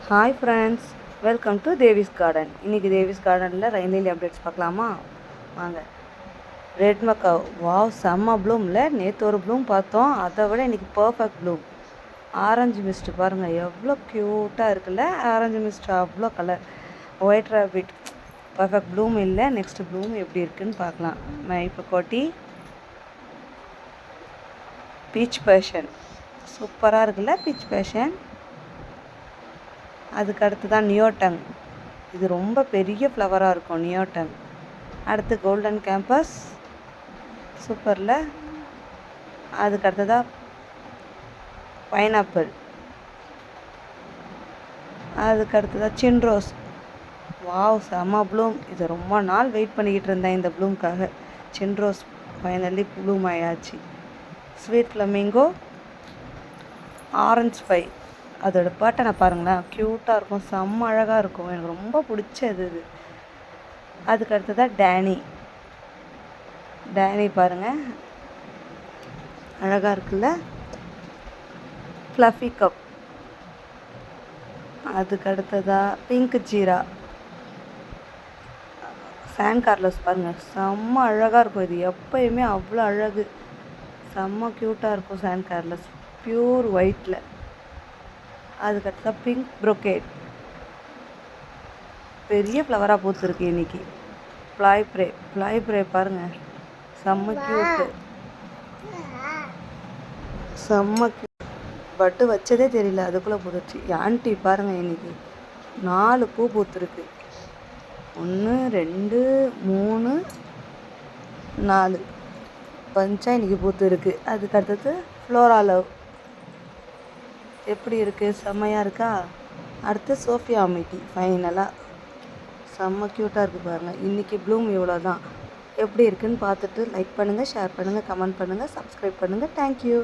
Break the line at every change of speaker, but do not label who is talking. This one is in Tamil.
Hi friends, welcome to Devi's garden. இன்றைக்கி தேவிஸ் கார்டனில் ரெயின்லி அப்டேட்ஸ் பார்க்கலாமா? வாங்க. ரெட் மக்கா, வாவ், செம்ம ப்ளூமில். நேற்று ஒரு ப்ளூம் பார்த்தோம், அதை விட இன்றைக்கி பர்ஃபெக்ட் ப்ளூம். ஆரஞ்சு மிஸ்ட் பாருங்கள், எவ்வளோ க்யூட்டாக இருக்குல்ல. ஆரஞ்சு மிஸ்ட் அவ்வளோ colour. White rabbit perfect bloom இல்லை. நெக்ஸ்ட் ப்ளூம் எப்படி இருக்குதுன்னு பார்க்கலாம். இப்போ கோட்டி பீச் பேஷன் சூப்பராக இருக்குல்ல. Peach passion. அதுக்கு அடுத்து தான் நியோட்டங். இது ரொம்ப பெரிய ஃப்ளவராக இருக்கும் நியோட்டங். அடுத்து கோல்டன் கேம்பஸ், சூப்பரில். அதுக்கு அடுத்ததாக பைனாப்பிள். அதுக்கு அடுத்ததாக சின்ரோஸ். வாவ், செம்ம ப்ளூம். இது ரொம்ப நாள் வெயிட் பண்ணிக்கிட்டு இருந்தேன் இந்த ப்ளூம்காக. சின்ரோஸ் ஃபைனலி ப்ளூம் ஆயாச்சு. Sweet flamingo, orange pie. அதோட பேட்டர்னை பாருங்களேன், க்யூட்டாக இருக்கும், செம்ம அழகாக இருக்கும். எனக்கு ரொம்ப பிடிச்சது இது. அதுக்கு அடுத்ததாக டேனி பாருங்கள், அழகாக இருக்குல்ல. Fluffy cup. அதுக்கு அடுத்ததாக பிங்க் ஜீரா. சான் கார்லோஸ் பாருங்கள், செம்ம அழகாக இருக்கும். இது எப்போயுமே அவ்வளோ அழகு, செம்ம க்யூட்டாக இருக்கும். சான் கார்லோஸ் ப்யூர் ஒயிட்டில். அதுக்கடுத்தா பிங்க் ப்ரொக்கேட், பெரிய ஃப்ளவராக பூத்துருக்கு இன்றைக்கி. ஃப்ளாய் ப்ரே பாருங்கள், செம்ம க்யூட்டு, செம்ம பட்டு வச்சதே தெரியல, அதுக்குள்ளே பூத்துருச்சு. ஆண்டி பாருங்கள், இன்றைக்கி 4 பூ பூத்துருக்கு. 1 2 3 4 பஞ்சாக இன்றைக்கி பூத்துருக்கு. அதுக்கு அடுத்தது ஃப்ளோரா லவ். எப்படி இருக்குது, செம்மையாக இருக்கா. அடுத்து சோஃபியா அமிட்டி. ஃபைனலாக செம்ம க்யூட்டாக இருக்குது பாருங்கள். இன்றைக்கி ப்ளூம் இவ்வளோ தான். எப்படி இருக்குதுன்னு பார்த்துட்டு லைக் பண்ணுங்கள், ஷேர் பண்ணுங்கள், கமெண்ட் பண்ணுங்கள், சப்ஸ்கிரைப் பண்ணுங்கள். தேங்க்யூ.